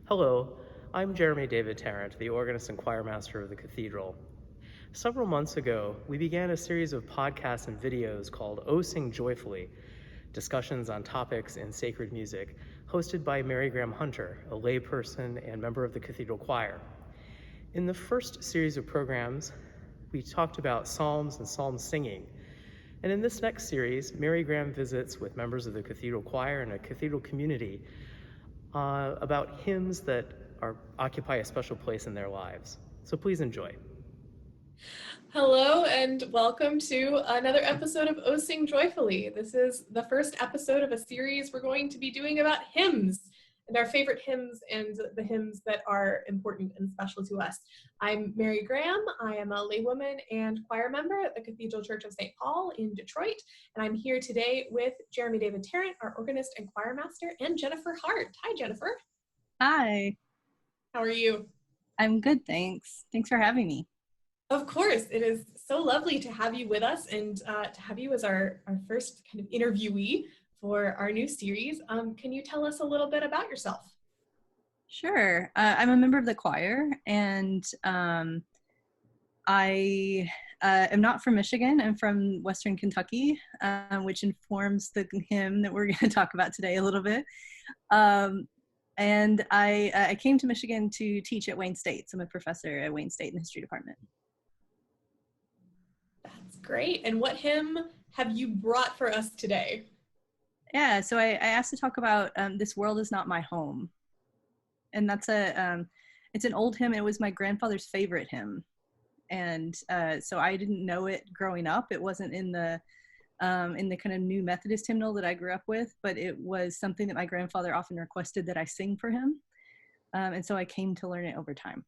Hello, I'm Jeremy David Tarrant, the organist and choirmaster of the Cathedral. Several months ago, we began a series of podcasts and videos called "O Sing Joyfully," discussions on topics in sacred music, hosted by Grahame Hunter, a layperson and member of the Cathedral Choir. In the first series of programs, we talked about psalms and psalm singing. And in this next series, Grahame visits with members of the Cathedral Choir and a cathedral community about hymns that occupy a special place in their lives. So please enjoy. Hello and welcome to another episode of O Sing Joyfully. This is the first episode of a series we're going to be doing about hymns and our favorite hymns and the hymns that are important and special to us. I'm Mary Grahame. I am a laywoman and choir member at the Cathedral Church of St. Paul in Detroit, and I'm here today with Jeremy David Tarrant, our organist and choir master, and Jennifer Hart. Hi, Jennifer. Hi. How are you? I'm good, thanks. Thanks for having me. Of course, it is so lovely to have you with us and to have you as our first kind of interviewee for our new series. Can you tell us a little bit about yourself? Sure. I'm a member of the choir, and I am not from Michigan. I'm from Western Kentucky, which informs the hymn that we're going to talk about today a little bit. And I came to Michigan to teach at Wayne State. So I'm a professor at Wayne State in the history department. That's great. And what hymn have you brought for us today? Yeah, so I asked to talk about "This World Is Not My Home," and that's it's an old hymn. It was my grandfather's favorite hymn, and so I didn't know it growing up. It wasn't in the kind of new Methodist hymnal that I grew up with, but it was something that my grandfather often requested that I sing for him, and so I came to learn it over time.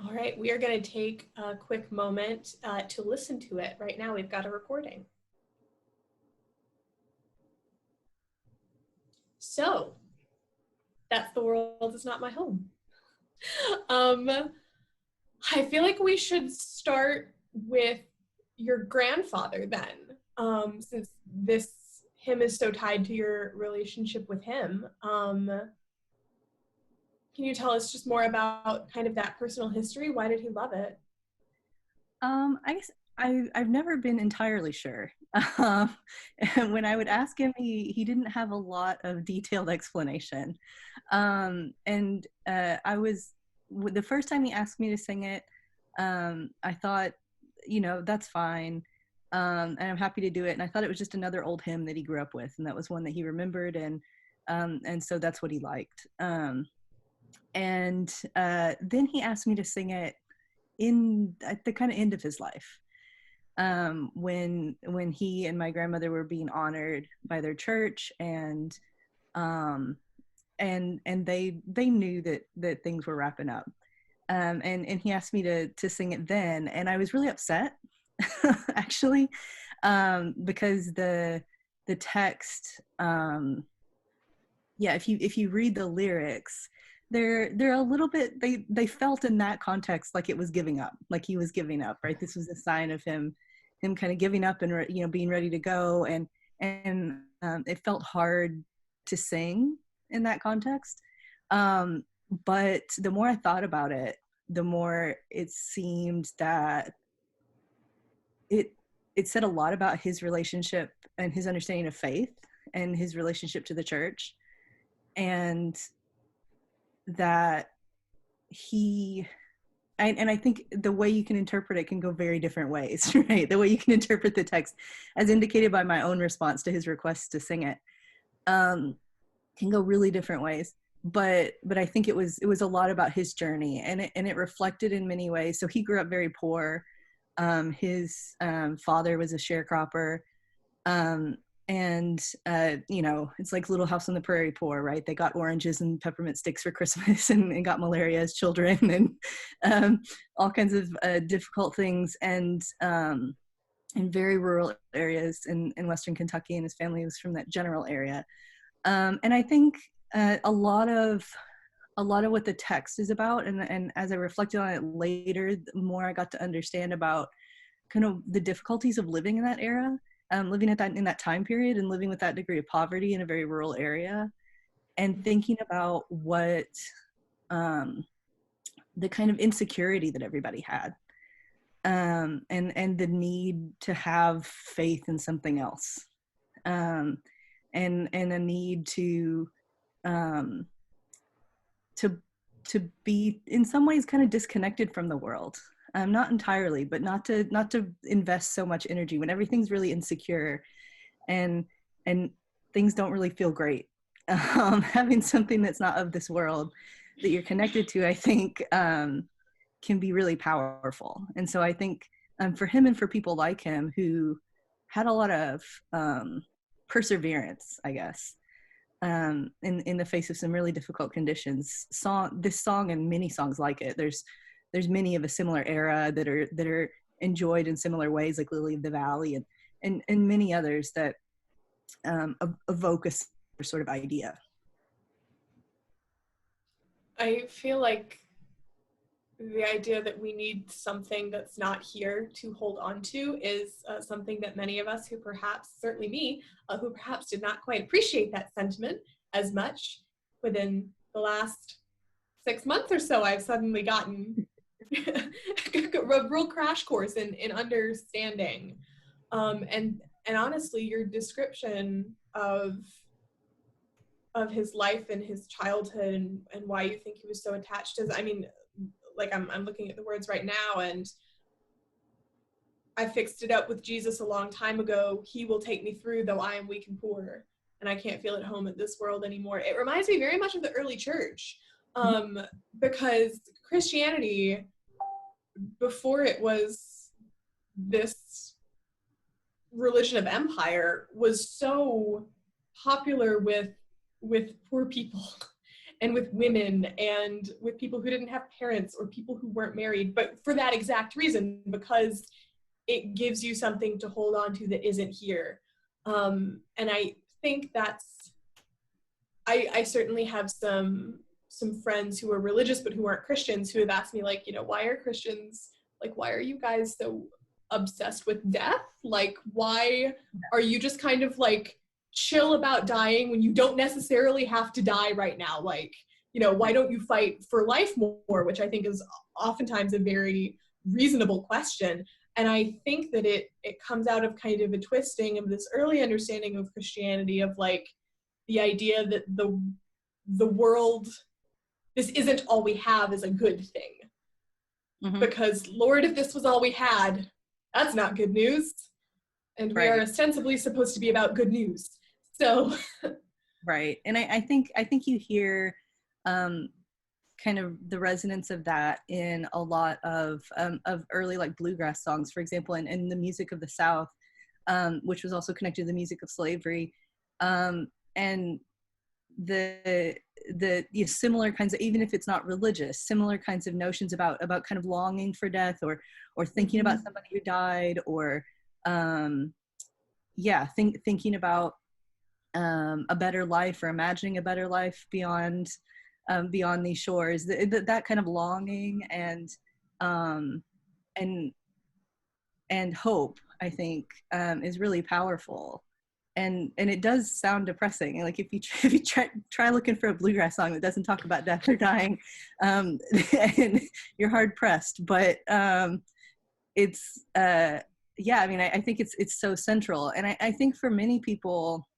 All right, we are going to take a quick moment to listen to it. Right now, we've got a recording. So, that's "The World Is Not My Home." I feel like we should start with your grandfather then, since this hymn is so tied to your relationship with him. Can you tell us just more about kind of that personal history? Why did he love it? I guess I've never been entirely sure. And when I would ask him, he didn't have a lot of detailed explanation. And I was, the first time he asked me to sing it, I thought, that's fine. And I'm happy to do it. And I thought it was just another old hymn that he grew up with. And that was one that he remembered. And so that's what he liked. And then he asked me to sing it at the kind of end of his life, when he and my grandmother were being honored by their church, and they knew that things were wrapping up, and he asked me to sing it then, and I was really upset actually, because the text, if you read the lyrics, they're a little bit, they felt in that context like it was giving up, like he was giving up, right? This was a sign of him kind of giving up and being ready to go, and it felt hard to sing in that context. But the more I thought about it, the more it seemed that it said a lot about his relationship and his understanding of faith and his relationship to the church, and that and I think the way you can interpret it can go very different ways, right? The way you can interpret the text, as indicated by my own response to his request to sing it, can go really different ways. But I think it was a lot about his journey, and it reflected in many ways. So he grew up very poor. His father was a sharecropper. And it's like Little House on the Prairie poor, right? They got oranges and peppermint sticks for Christmas, and got malaria as children, and all kinds of difficult things, and in very rural areas in Western Kentucky, and his family was from that general area. And I think a lot of what the text is about, and as I reflected on it later, the more I got to understand about kind of the difficulties of living in that era, living in that time period, and living with that degree of poverty in a very rural area, and thinking about what the kind of insecurity that everybody had, and the need to have faith in something else, and a need um, to be in some ways kind of disconnected from the world, not entirely, but not to invest so much energy when everything's really insecure and things don't really feel great. Having something that's not of this world that you're connected to, I think, can be really powerful. And so I think for him and for people like him who had a lot of perseverance, I guess, in the face of some really difficult conditions. This song and many songs like it, there's many of a similar era that are enjoyed in similar ways, like Lily of the Valley and many others that evoke a sort of idea. I feel like the idea that we need something that's not here to hold on to is something that many of us who perhaps, certainly me, who perhaps did not quite appreciate that sentiment as much within the last 6 months or so, I've suddenly gotten a real crash course in understanding. And honestly, your description of his life and his childhood and why you think he was so attached is, I mean, like I'm looking at the words right now, and I fixed it up with Jesus a long time ago. He will take me through, though I am weak and poor, and I can't feel at home in this world anymore. It reminds me very much of the early church, because Christianity, before it was this religion of empire, was so popular with poor people and with women and with people who didn't have parents or people who weren't married, but for that exact reason, because it gives you something to hold on to that isn't here. And I think that's, I certainly have some friends who are religious but who aren't Christians who have asked me, like, why are Christians, like, why are you guys so obsessed with death? Like, why are you just kind of like chill about dying when you don't necessarily have to die right now? Like, why don't you fight for life more? Which I think is oftentimes a very reasonable question. And I think that it comes out of kind of a twisting of this early understanding of Christianity, of like the idea that the world, this isn't all we have, is a good thing. Mm-hmm. Because Lord, if this was all we had, that's not good news. And we are ostensibly supposed to be about good news. So right. And I think you hear kind of the resonance of that in a lot of early like bluegrass songs, for example, and the music of the South, which was also connected to the music of slavery, and the similar kinds of, even if it's not religious, similar kinds of notions about kind of longing for death or thinking about somebody who died, or thinking about a better life, or imagining a better life beyond these shores. That kind of longing and hope, I think, is really powerful. And it does sound depressing. Like if you try looking for a bluegrass song that doesn't talk about death or dying, and you're hard pressed. But it's I mean, I think it's so central, and I think for many people,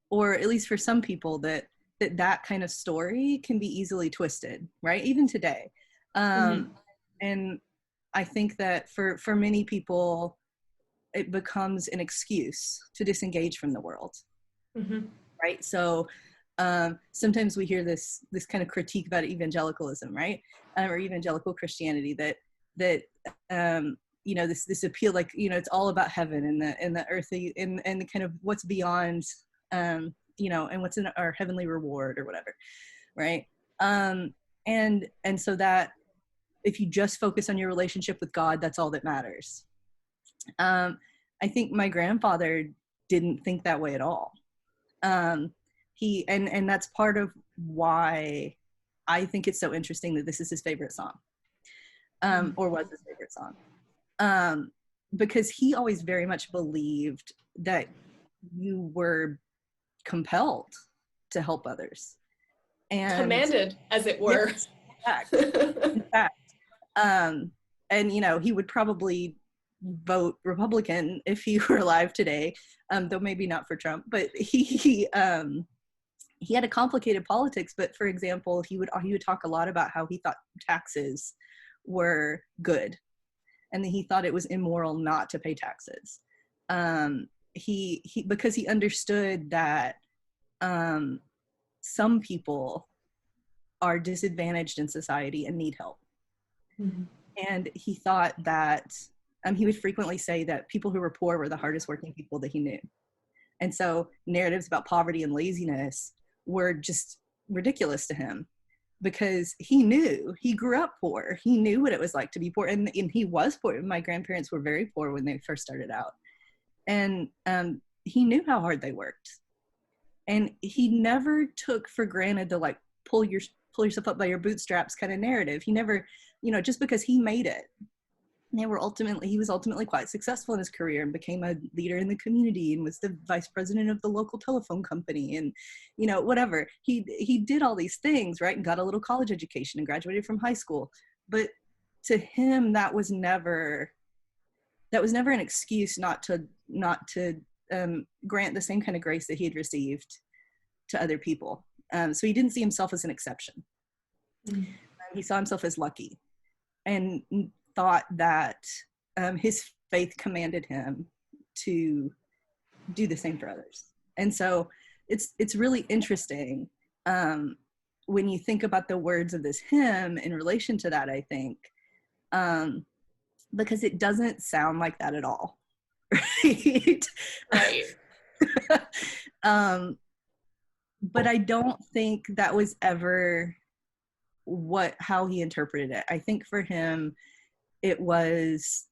or at least for some people, that kind of story can be easily twisted, right? Even today, and I think that for many people, it becomes an excuse to disengage from the world, right? So sometimes we hear this kind of critique about evangelicalism, right, or evangelical Christianity, that this appeal, like, it's all about heaven and the earthly and the kind of what's beyond, and what's in our heavenly reward or whatever, right? And so that if you just focus on your relationship with God, that's all that matters. I think my grandfather didn't think that way at all. He and that's part of why I think it's so interesting that this is his favorite song, or was his favorite song, because he always very much believed that you were compelled to help others. And commanded, as it were. Yes, in fact. And, you know, he would probably vote Republican if he were alive today, though maybe not for Trump, but he had a complicated politics. But for example, he would talk a lot about how he thought taxes were good and that he thought it was immoral not to pay taxes. He because he understood that some people are disadvantaged in society and need help. Mm-hmm. And he thought that he would frequently say that people who were poor were the hardest working people that he knew. And so narratives about poverty and laziness were just ridiculous to him, because he grew up poor. He knew what it was like to be poor. And he was poor. My grandparents were very poor when they first started out. And he knew how hard they worked. And he never took for granted the like pull yourself up by your bootstraps kind of narrative. He never, you know, just because he made it, he was ultimately quite successful in his career and became a leader in the community and was the vice president of the local telephone company and, you know, whatever. He did all these things, right, and got a little college education and graduated from high school. But to him, that was never an excuse not to grant the same kind of grace that he had received to other people. So he didn't see himself as an exception. Mm-hmm. He saw himself as lucky and thought that his faith commanded him to do the same for others. And so it's really interesting when you think about the words of this hymn in relation to that, I think, because it doesn't sound like that at all. Right? Right. But I don't think that was ever how he interpreted it. I think for him, it was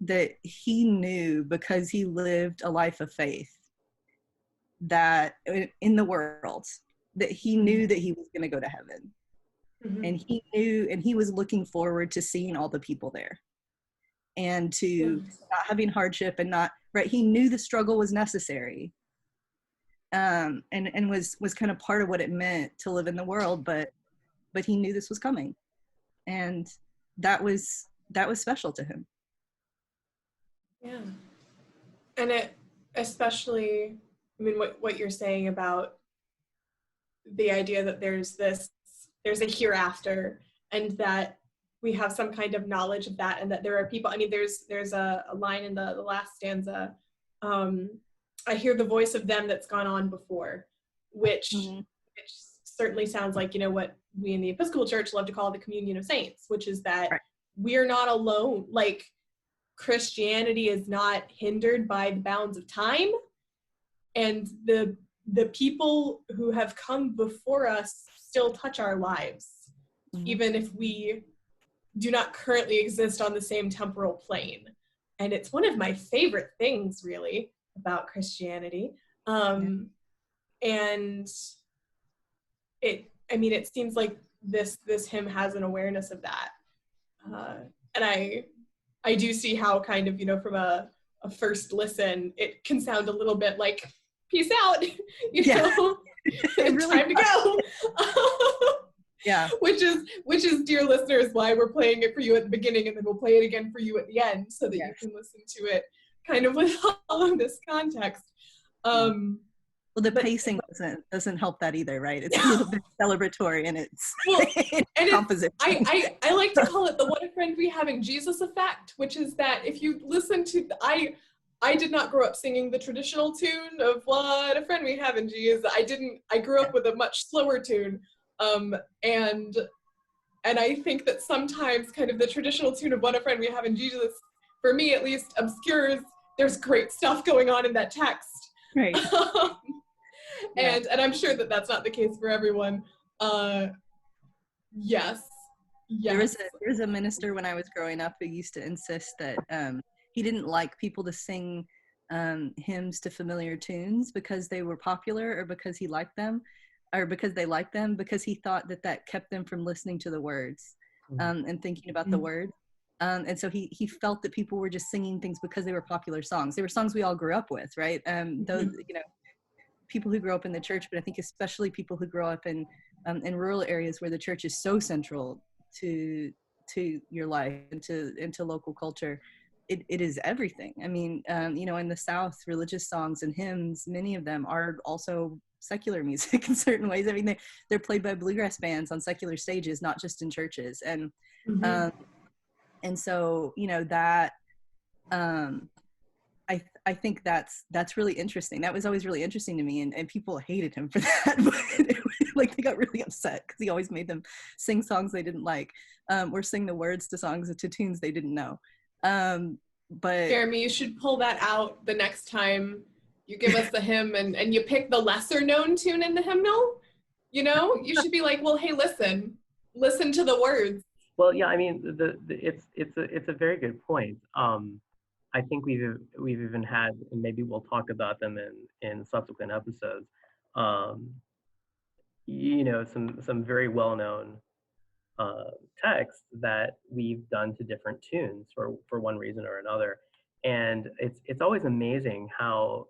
that he knew, because he lived a life of faith, that in the world, that he knew that he was going to go to heaven. Mm-hmm. And he knew, and he was looking forward to seeing all the people there and to not having hardship and not, right. He knew the struggle was necessary. And was kind of part of what it meant to live in the world, but he knew this was coming. And that was special to him. Yeah. And it especially, I mean, what you're saying about the idea that there's a hereafter, and that we have some kind of knowledge of that, and that there are people, I mean, there's a line in the last stanza, I hear the voice of them that's gone on before, which certainly sounds like, you know, what we in the Episcopal Church love to call the communion of saints, which is that we're not alone. Like, Christianity is not hindered by the bounds of time, and the people who have come before us still touch our lives, even if we do not currently exist on the same temporal plane. And it's one of my favorite things, really, about Christianity. And it seems like this hymn has an awareness of that. And I do see how, kind of, you know, from a first listen, it can sound a little bit like, peace out, you know, it's really time to go. Yeah. Which is, dear listeners, why we're playing it for you at the beginning, and then we'll play it again for you at the end, so that you can listen to it kind of with all of this context. Well, the pacing doesn't help that either, right? It's a little bit celebratory in its composition. I like to call it the "What a Friend We Have in Jesus" effect, which is that if you listen to, I did not grow up singing the traditional tune of "What a Friend We Have in Jesus." I grew up with a much slower tune, and I think that sometimes kind of the traditional tune of "What a Friend We Have in Jesus," for me at least, obscures. There's great stuff going on in that text. Right. And I'm sure that that's not the case for everyone. Yes. There was a minister when I was growing up who used to insist that he didn't like people to sing hymns to familiar tunes because they were popular, or because he liked them, or because they liked them, because he thought that kept them from listening to the words and thinking about the words. And so he felt that people were just singing things because they were popular songs. They were songs we all grew up with, right? Those, you know, people who grow up in the church, but I think especially people who grow up in rural areas where the church is so central to your life and to local culture. It is everything. I mean, in the South, religious songs and hymns, many of them are also secular music in certain ways. I mean, they're played by bluegrass bands on secular stages, not just in churches. And so, that I think that's really interesting. That was always really interesting to me, and people hated him for that. But like, they got really upset because he always made them sing songs they didn't like, or sing the words to tunes they didn't know. But Jeremy, you should pull that out the next time you give us the hymn and you pick the lesser known tune in the hymnal. You should be like, well, hey, listen to the words. Well, yeah, I mean, it's a very good point. I think we've even had, and maybe we'll talk about them in subsequent episodes. Some very well-known texts that we've done to different tunes for one reason or another, and it's always amazing how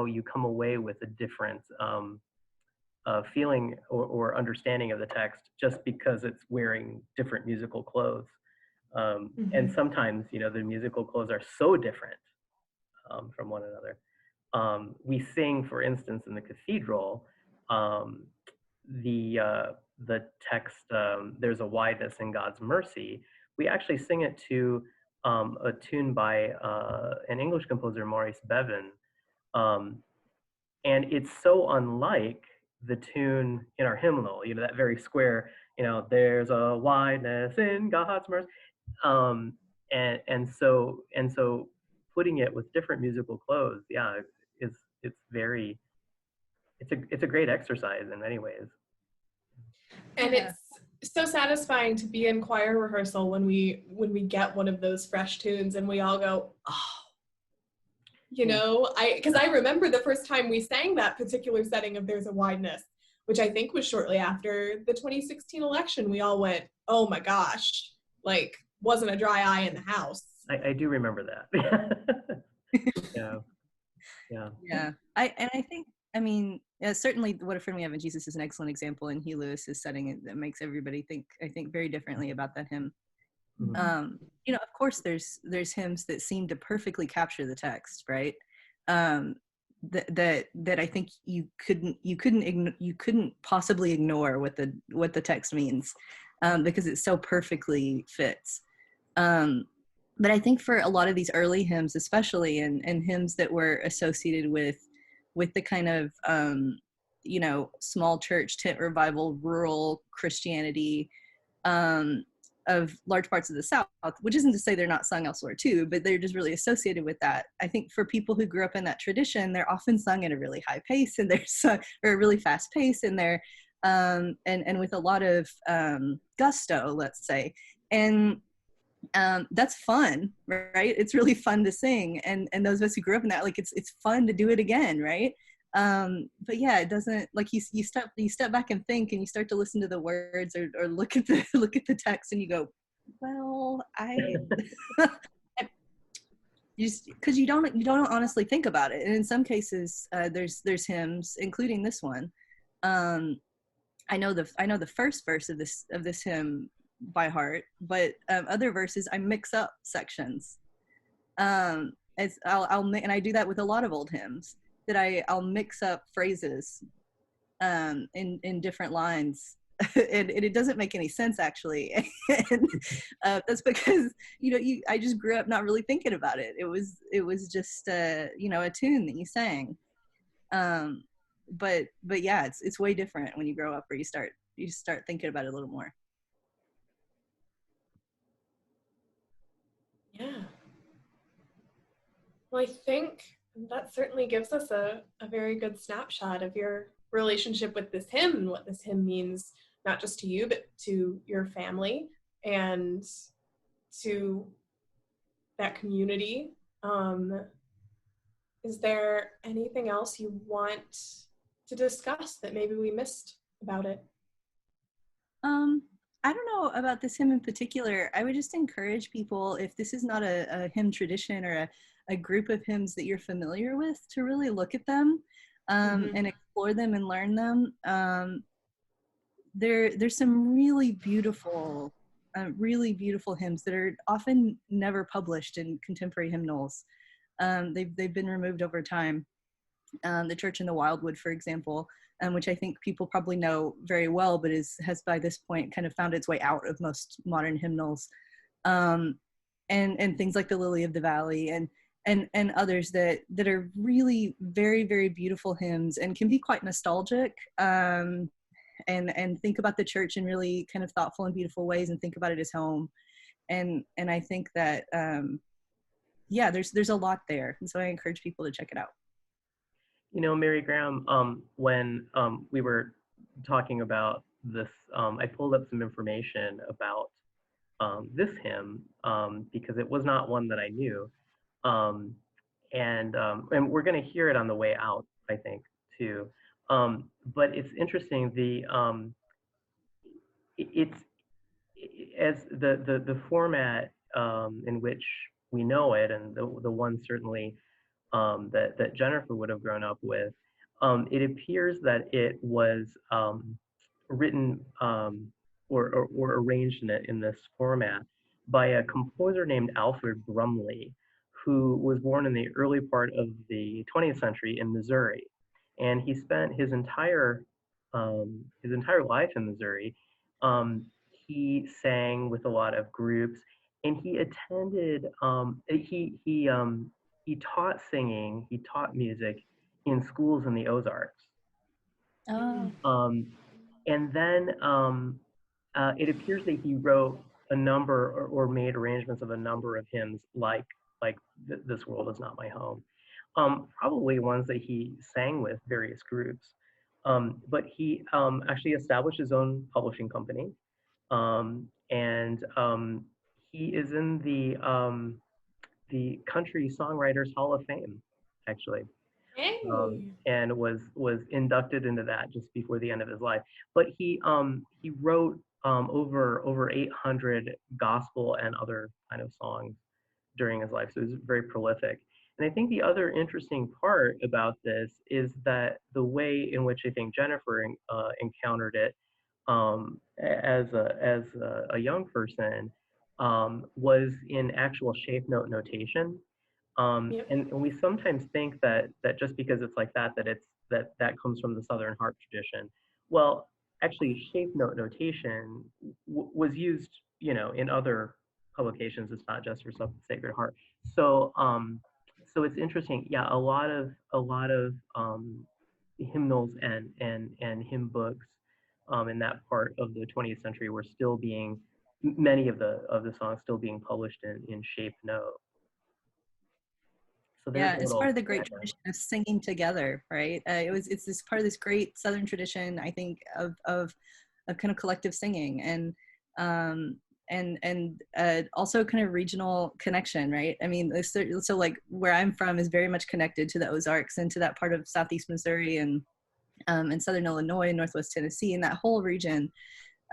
you come away with a different feeling or understanding of the text just because it's wearing different musical clothes. And sometimes, the musical clothes are so different from one another. We sing, for instance, in the cathedral, the text, "There's a wideness in God's mercy." We actually sing it to a tune by an English composer, Maurice Bevan, and it's so unlike the tune in our hymnal. That very square, "There's a wideness in God's mercy." And so putting it with different musical clothes, yeah, it's a great exercise in many ways. And it's so satisfying to be in choir rehearsal when we get one of those fresh tunes and we all go, oh, because I remember the first time we sang that particular setting of "There's a Wideness," which I think was shortly after the 2016 election. We all went, oh my gosh, like, wasn't a dry eye in the house. I do remember that. Yeah. I think, certainly What a Friend We Have in Jesus is an excellent example, and Hugh Lewis's setting it that makes everybody think, I think, very differently about that hymn. Of course there's hymns that seem to perfectly capture the text, right? That I think you couldn't possibly ignore what the text means, because it so perfectly fits. But I think for a lot of these early hymns, especially, and hymns that were associated with the kind of small church, tent revival, rural Christianity of large parts of the South, which isn't to say they're not sung elsewhere too, but they're just really associated with that. I think for people who grew up in that tradition, they're often sung at a really high pace, and they're sung, or a really fast pace, and they're and with a lot of gusto, let's say. And that's fun, right? It's really fun to sing, and those of us who grew up in that, like, it's fun to do it again, right? But yeah, it doesn't, like, you step back and think, and you start to listen to the words, or look at the text, and you go, well, because you don't honestly think about it. And in some cases, there's hymns, including this one. I know the first verse of this hymn by heart, but other verses I mix up sections. And I do that with a lot of old hymns, that I'll mix up phrases in different lines, and it doesn't make any sense, actually. And that's because I just grew up not really thinking about it. It was just a tune that you sang. But yeah, it's way different when you grow up, or you start thinking about it a little more. Yeah. Well, I think that certainly gives us a very good snapshot of your relationship with this hymn, and what this hymn means, not just to you, but to your family and to that community. Is there anything else you want to discuss that maybe we missed about it? I don't know about this hymn in particular. I would just encourage people, if this is not a hymn tradition or a group of hymns that you're familiar with, to really look at them. and explore them and learn them. There's some really beautiful hymns that are often never published in contemporary hymnals. They've been removed over time. The Church in the Wildwood, for example, which I think people probably know very well, but has by this point kind of found its way out of most modern hymnals, and things like the Lily of the Valley and others that are really very, very beautiful hymns and can be quite nostalgic, and think about the church in really kind of thoughtful and beautiful ways, and think about it as home. And I think that there's a lot there, and so I encourage people to check it out. Mary Grahame, when we were talking about this, I pulled up some information about this hymn because it was not one that I knew, and we're going to hear it on the way out, I think, too. But it's interesting. It's as the format in which we know it, and the one certainly that Jennifer would have grown up with. It appears that it was written or arranged in this format by a composer named Alfred Brumley, who was born in the early part of the 20th century in Missouri, and he spent his entire life in Missouri. He sang with a lot of groups, and he attended. He taught singing, he taught music in schools in the Ozarks. Oh. And then it appears that he wrote a number or made arrangements of a number of hymns like This World Is Not My Home. Probably ones that he sang with various groups. But he actually established his own publishing company. And he is in the Country Songwriters Hall of Fame, actually, and was inducted into that just before the end of his life. But he wrote over 800 gospel and other kind of songs during his life, so he was very prolific. And I think the other interesting part about this is that the way in which I think Jennifer encountered it as a young person was in actual shape note notation. And we sometimes think that just because it's like that that comes from the Southern Harp tradition. Well, actually, shape note notation was used, in other publications. It's not just for Sacred Heart. So so it's interesting. Yeah, a lot of hymnals and hymn books in that part of the 20th century were still being, many of the songs still being published in shape note. So yeah, it's part of the great tradition of singing together, right? It's this part of this great Southern tradition, I think, of kind of collective singing and also kind of regional connection, right? I mean, so like where I'm from is very much connected to the Ozarks and to that part of Southeast Missouri and Southern Illinois and Northwest Tennessee, and that whole region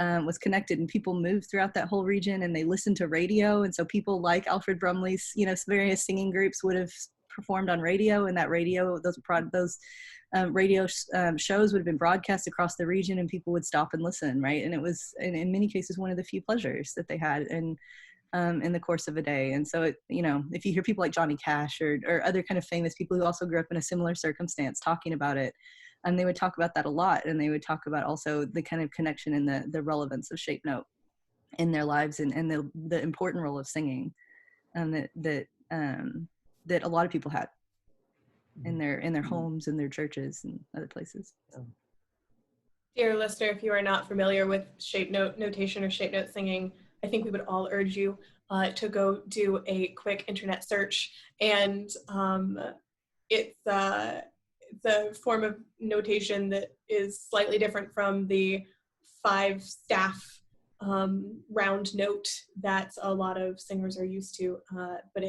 was connected, and people moved throughout that whole region, and they listened to radio, and so people like Alfred Brumley's, various singing groups would have performed on radio, and that radio, those radio shows would have been broadcast across the region, and people would stop and listen, right? And it was, in many cases, one of the few pleasures that they had in the course of a day. And so, if you hear people like Johnny Cash or other kind of famous people who also grew up in a similar circumstance talking about it, they would talk about that a lot, and they would talk about also the kind of connection and the relevance of shape note in their lives, and the important role of singing that a lot of people had in their homes and their churches and other places. So. Dear listener, if you are not familiar with shape note notation or shape note singing, I think we would all urge you to go do a quick internet search. And it's a form of notation that is slightly different from the 5-staff round note that a lot of singers are used to, but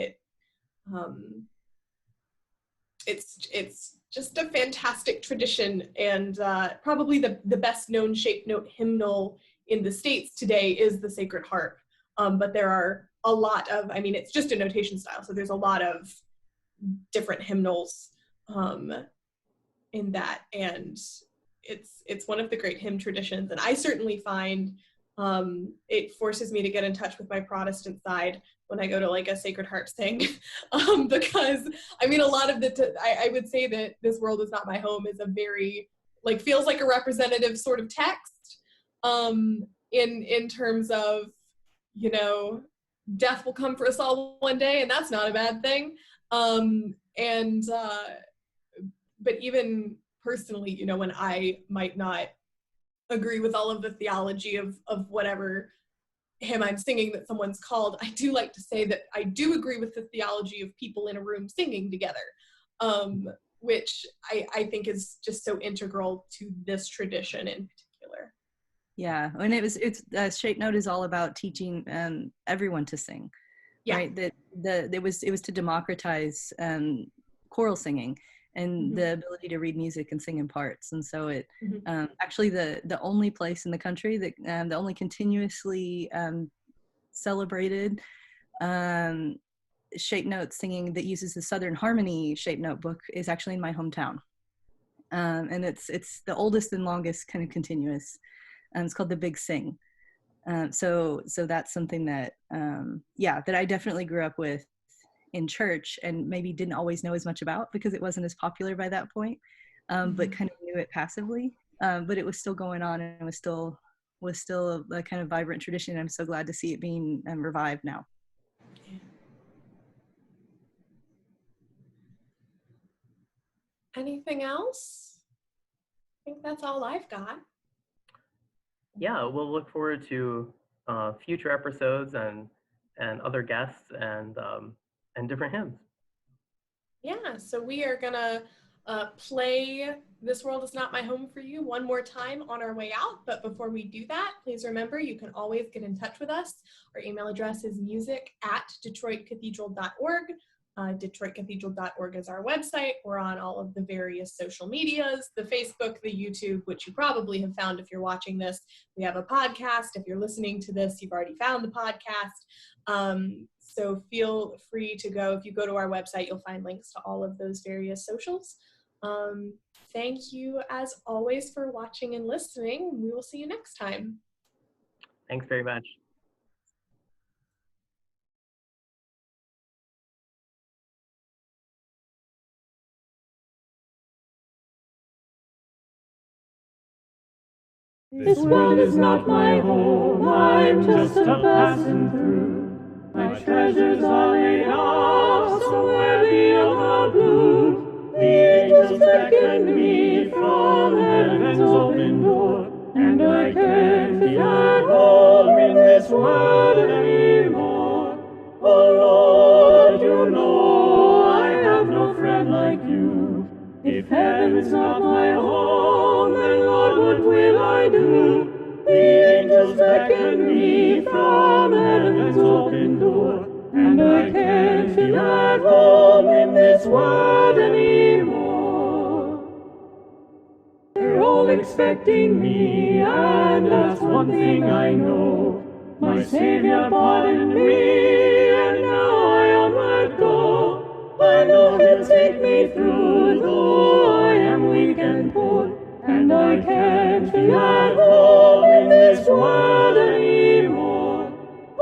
it's just a fantastic tradition, and probably the best known shape note hymnal in the States today is the Sacred Harp. But there are a lot of, it's just a notation style, so there's a lot of different hymnals in that, and it's one of the great hymn traditions. And I certainly find it forces me to get in touch with my Protestant side when I go to like a Sacred Heart sing, because I mean, a lot of I would say that This World Is Not My Home is a very, like, feels like a representative sort of text, in terms of, you know, death will come for us all one day, and that's not a bad thing. But even personally, you know, when I might not agree with all of the theology of whatever hymn I'm singing that someone's called, I do like to say that I do agree with the theology of people in a room singing together, which I think is just so integral to this tradition in particular. Yeah, and it's Shape Note is all about teaching everyone to sing, Yeah. right? That it was to democratize choral singing and the ability to read music and sing in parts. And so it actually the only place in the country that the only continuously celebrated shape note singing that uses the Southern Harmony shape note book is actually in my hometown. And it's the oldest and longest kind of continuous. It's called the Big Sing. So that's something that that I definitely grew up with in church and maybe didn't always know as much about because it wasn't as popular by that point, but kind of knew it passively. But it was still going on, and it was still a kind of vibrant tradition. I'm so glad to see it being revived now. Anything else? I think that's all I've got. Yeah, we'll look forward to future episodes and other guests and different hymns. Yeah, so we are gonna play This World Is Not My Home for you one more time on our way out. But before we do that, please remember you can always get in touch with us. Our email address is music@detroitcathedral.org. DetroitCathedral.org is our website. We're on all of the various social medias, the Facebook, the YouTube, which you probably have found if you're watching this. We have a podcast. If you're listening to this, you've already found the podcast. So feel free to go. If you go to our website, you'll find links to all of those various socials. Thank you, as always, for watching and listening. We will see you next time. Thanks very much. This world is not my home, I'm just a passing through. My treasures are laid up somewhere beyond the blue. The angels beckon me from heaven's open door, and I can't feel at home in this world anymore. Oh Lord, you know I have no friend like you. If heaven's not my home, then Lord, what will I do? The angels beckon me from heaven's open door, and I can't feel at home in this world anymore. They're all expecting me, and that's one thing I know. My Savior pardoned me, and now I onward go. I know He'll take me through, though I am weak and poor, and I can't feel at home in this world anymore.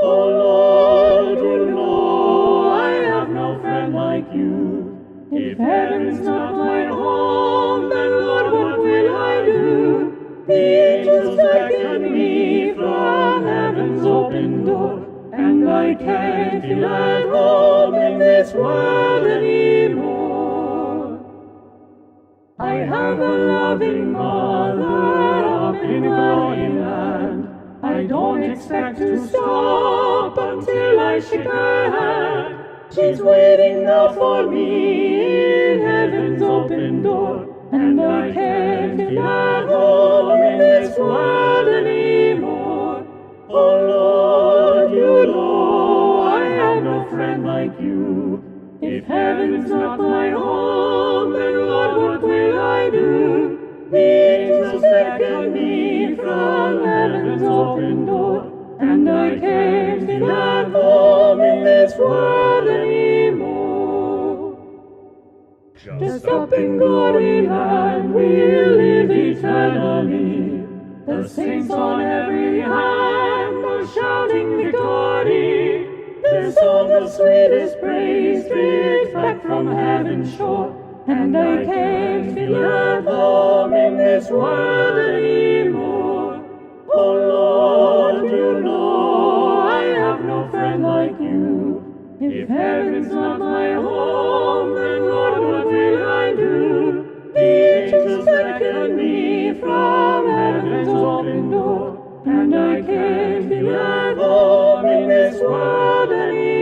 Oh Lord, you know I have no friend like you. If heaven's not my home, then Lord, what will I do? The angels beckon me from heaven's open door, and I can't feel at home in this world anymore. I have a loving mother up in glory land. I don't expect to stop until I shake her hand. She's waiting now for me in heaven's open door, and I can't feel at home in this world anymore. Oh Lord, you know I have no friend like you. If heaven's not my home, then Lord, what will I do? The angels beckon me from heaven's open door, and I can't feel at home in this world anymore. Just up in glory land we'll live eternally. The saints on every hand are shouting victory. Their song the sweetest praise straight back from heaven's shore. And I can't feel at home in this world anymore. Oh Lord, you know I have no friend like you. If heaven's not my home, then Lord, what will I do? The angels beckon me from heaven's open door, and I can't feel at home in this world anymore.